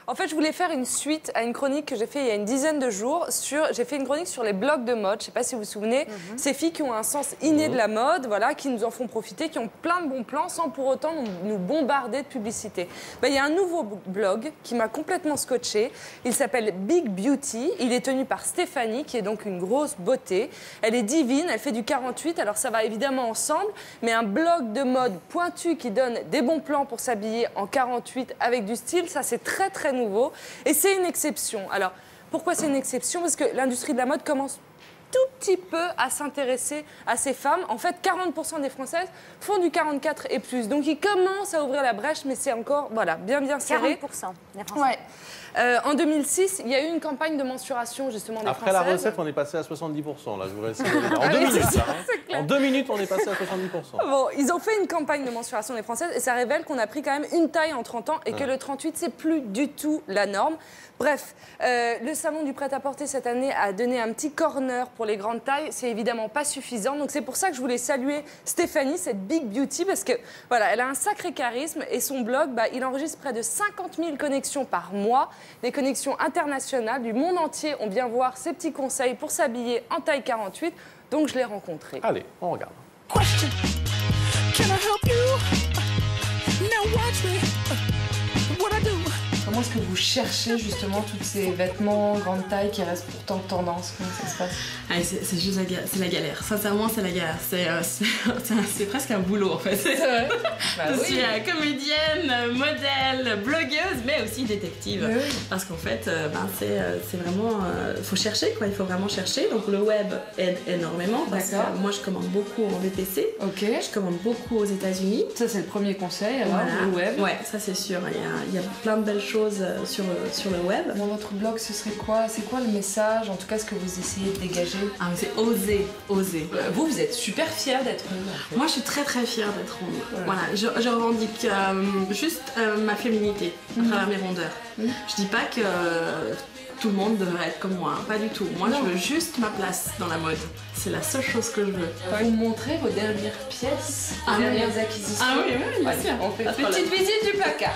En fait, je voulais faire une suite à une chronique que j'ai fait il y a une dizaine de jours. J'ai fait une chronique sur les blogs de mode. Je ne sais pas si vous vous souvenez. Ces filles qui ont un sens inné de la mode, voilà, qui nous en font profiter, qui ont plein de bons plans sans pour autant nous bombarder de publicité. Ben, il y a un nouveau blog qui m'a complètement scotché. Il s'appelle Big Beauty. Il est tenu par Stéphanie, qui est donc une grosse beauté. Elle est divine, elle fait du 48. Alors ça va évidemment ensemble, mais un blog de mode pointu qui donne des bons plans pour s'habiller en 48 avec du style, ça c'est très très nouveau et c'est une exception. Alors, pourquoi c'est une exception? Parce que l'industrie de la mode commence tout petit peu à s'intéresser à ces femmes. En fait, 40% des Françaises font du 44 et plus. Donc, ils commencent à ouvrir la brèche, mais c'est encore, voilà, bien serré. 40% des Français. Ouais. En 2006, il y a eu une campagne de mensuration, justement, des Après Françaises. la recette, on est passé à 70%. Là, je voudrais essayer de... En 2 minutes, là, hein. En 2 minutes, on est passé à 70%. Bon, ils ont fait une campagne de mensuration des Françaises et ça révèle qu'on a pris quand même une taille en 30 ans et que le 38, c'est plus du tout la norme. Bref, le salon du prêt-à-porter cette année a donné un petit corner pour les grandes tailles. C'est évidemment pas suffisant. Donc c'est pour ça que je voulais saluer Stéphanie, cette Big Beauty, parce que voilà, elle a un sacré charisme et son blog, bah, il enregistre près de 50 000 connexions par mois. Des connexions internationales du monde entier. On vient voir ses petits conseils pour s'habiller en taille 48. Donc je l'ai rencontrée. Allez, on regarde. Question. Can I help you? Now watch me. What I do? Comment est-ce que vous cherchez justement tous ces vêtements grande taille qui restent pourtant tendance? Comment ça se passe? C'est juste la galère. Sincèrement, c'est la galère. C'est presque un boulot en fait. C'est vrai. Bah, je oui. suis comédienne, modèle, blogueuse, mais aussi détective. Oui. Parce qu'en fait, c'est vraiment... faut chercher quoi, il faut vraiment chercher. Donc le web aide énormément. Parce que moi, je commande beaucoup en VPC. Ok. Je commande beaucoup aux États-Unis. Ça, c'est le premier conseil, alors, Voilà. le web. Ouais, ça c'est sûr. Il y a plein de belles choses sur le web. Dans votre blog, ce serait quoi? C'est quoi le message, en tout cas, ce que vous essayez de dégager? Ah, c'est oser, oser. Vous êtes super fière d'être ronde. En fait. Moi, je suis très très fière d'être ronde. Voilà, je revendique juste ma féminité à travers mes rondeurs. Je dis pas que tout le monde devrait être comme moi, hein, pas du tout. Moi, je veux juste ma place dans la mode. C'est la seule chose que je veux. Vous me montrez vos dernières pièces, vos dernières acquisitions. Ah oui, bien sûr. On fait une petite visite du placard.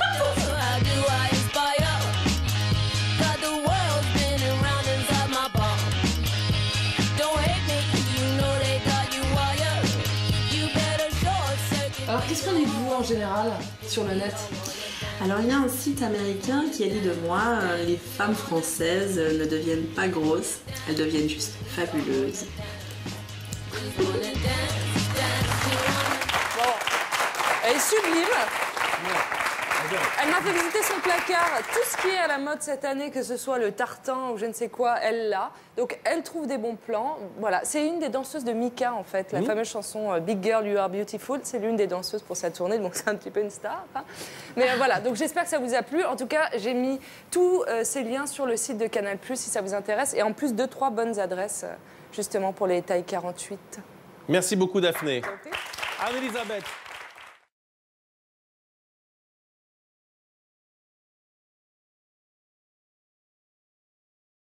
Alors, qu'est-ce qu'on dit de vous en général sur le net? Alors, il y a un site américain qui a dit de moi les femmes françaises ne deviennent pas grosses, elles deviennent juste fabuleuses. Bon, elle est sublime. Elle m'a fait visiter son placard. Tout ce qui est à la mode cette année, que ce soit le tartan ou je ne sais quoi, elle l'a. Donc elle trouve des bons plans. Voilà, c'est une des danseuses de Mika en fait, la fameuse chanson Big Girl You Are Beautiful. C'est l'une des danseuses pour sa tournée, donc c'est un petit peu une star. Hein. Mais voilà, donc j'espère que ça vous a plu. En tout cas, j'ai mis tous ces liens sur le site de Canal+, si ça vous intéresse. Et en plus, 2-3 bonnes adresses justement pour les tailles 48. Merci beaucoup, Daphné. Anne-Elisabeth.